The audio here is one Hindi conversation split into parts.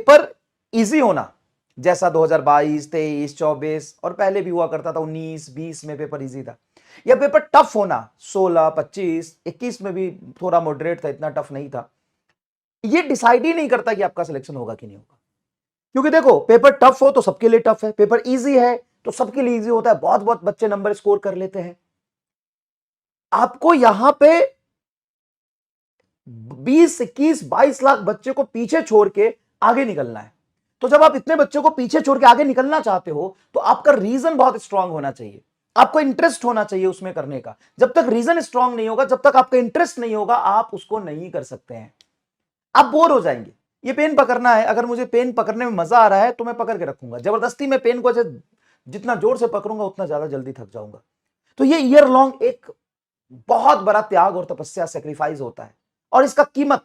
पेपर इजी होना, जैसा 2022, 23, 24 और पहले भी हुआ करता था 19, 20 में पेपर इजी था, या पेपर टफ होना 16, 25, 21 में भी थोड़ा मॉडरेट था, इतना टफ नहीं था, ये डिसाइड ही नहीं करता कि आपका सिलेक्शन होगा कि नहीं होगा। क्योंकि देखो, पेपर टफ हो तो सबके लिए टफ है, पेपर इजी है तो सबके लिए इजी होता है, बहुत बहुत बच्चे नंबर स्कोर कर लेते हैं। आपको यहां पे 20, 21, 22 लाख बच्चे को पीछे छोड़ के आगे निकलना है। तो जब आप इतने बच्चों को पीछे छोड़ के आगे निकलना चाहते हो तो आपका रीजन बहुत स्ट्रांग होना चाहिए, आपको इंटरेस्ट होना चाहिए उसमें करने का। जब तक रीजन स्ट्रांग नहीं होगा, जब तक आपका इंटरेस्ट नहीं होगा, आप उसको नहीं कर सकते हैं। आप बोर हो जाएंगे। ये पेन पकड़ना है, अगर मुझे पेन पकड़ने में मजा आ रहा है तो मैं पकड़ के रखूंगा, जबरदस्ती मैं पेन को जितना जोर से पकड़ूंगा उतना ज्यादा जल्दी थक जाऊंगा। तो ये ईयर लॉन्ग एक बहुत बड़ा त्याग और तपस्या, सेक्रीफाइस होता है, और इसका कीमत,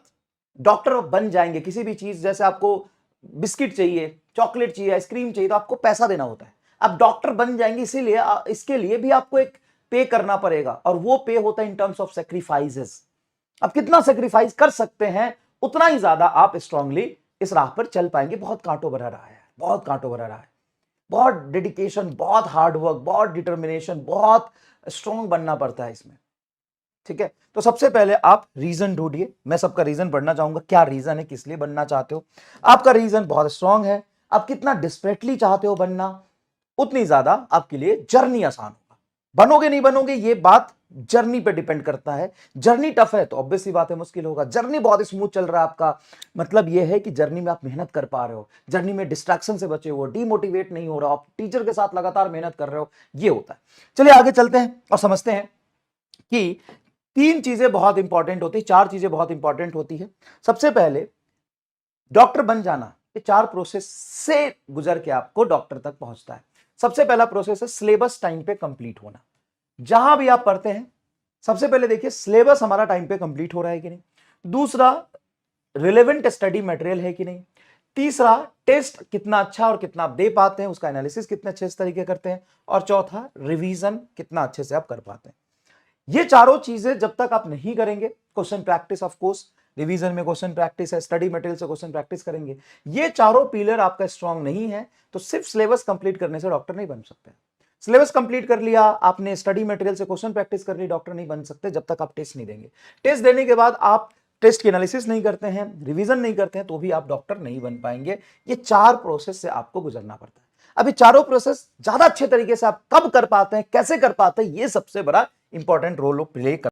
डॉक्टर बन जाएंगे किसी भी चीज, जैसे आपको बिस्किट चाहिए, चॉकलेट चाहिए, आइसक्रीम चाहिए, तो आपको पैसा देना होता है। आप डॉक्टर बन जाएंगे, इसीलिए इसके लिए भी आपको एक पे करना पड़ेगा, और वो पे होता है इन टर्म्स ऑफ सेक्रीफाइसेस। आप कितना सेक्रीफाइस कर सकते हैं, उतना ही ज्यादा आप स्ट्रांगली इस राह पर चल पाएंगे। बहुत कांटों भरा रहा है, बहुत कांटों भरा रहा है, बहुत डेडिकेशन, बहुत हार्डवर्क, बहुत डिटर्मिनेशन, बहुत स्ट्रांग बनना पड़ता है इसमें। ठीक है, तो सबसे पहले आप रीजन ढूंढिए। मैं सबका रीजन पढ़ना चाहूंगा, क्या रीजन है, किस लिए बनना चाहते हो। आपका रीजन बहुत स्ट्रांग है, आप कितना डिस्परेटली चाहते हो बनना, उतनी ज्यादा आपके लिए जर्नी आसान होगा। बनोगे नहीं बनोगे ये बात जर्नी पे डिपेंड करता है। जर्नी टफ है तो ऑब्वियस सी बात है मुश्किल होगा। जर्नी बहुत स्मूथ चल रहा है आपका, मतलब ये है कि जर्नी में आप मेहनत कर पा रहे हो, जर्नी में डिस्ट्रैक्शन से बचे हो, डीमोटिवेट नहीं हो रहा, आप टीचर के साथ लगातार मेहनत कर रहे हो, ये होता है। चलिए आगे चलते हैं और समझते हैं कि 3 चीजें बहुत इंपॉर्टेंट होती है, 4 चीजें बहुत इंपॉर्टेंट होती है। सबसे पहले डॉक्टर बन जाना, ये 4 प्रोसेस से गुजर के आपको डॉक्टर तक पहुंचता है। सबसे पहला प्रोसेस है सिलेबस टाइम पे कंप्लीट होना। जहां भी आप पढ़ते हैं, सबसे पहले देखिए सिलेबस हमारा टाइम पे कंप्लीट हो रहा है कि नहीं। दूसरा, रिलेवेंट स्टडी मटेरियल है कि नहीं। तीसरा, टेस्ट कितना अच्छा और कितना आप दे पाते हैं, उसका एनालिसिस कितने अच्छे तरीके करते हैं। और चौथा, रिवीजन कितना अच्छे से आप कर पाते हैं। ये चारों चीजें जब तक आप नहीं करेंगे, question practice, of course revision में क्वेश्चन प्रैक्टिस है, स्टडी मटेरियल से क्वेश्चन प्रैक्टिस करेंगे, ये चारों पिलर आपका स्ट्रांग नहीं है तो सिर्फ सिलेबस कंप्लीट करने से डॉक्टर नहीं बन सकते। सिलेबस कंप्लीट कर लिया आपने, स्टडी मटेरियल से क्वेश्चन प्रैक्टिस कर ली, डॉक्टर नहीं बन सकते जब तक आप टेस्ट नहीं देंगे। टेस्ट देने के बाद आप टेस्ट की एनालिसिस नहीं करते हैं, रिवीजन नहीं करते हैं, तो भी आप डॉक्टर नहीं बन पाएंगे। ये 4 प्रोसेस से आपको गुजरना पड़ता है। अभी चारों प्रोसेस ज्यादा अच्छे तरीके से आप कब कर पाते हैं, कैसे कर पाते हैं, ये सबसे बड़ा इंपॉर्टेंट रोल प्ले कर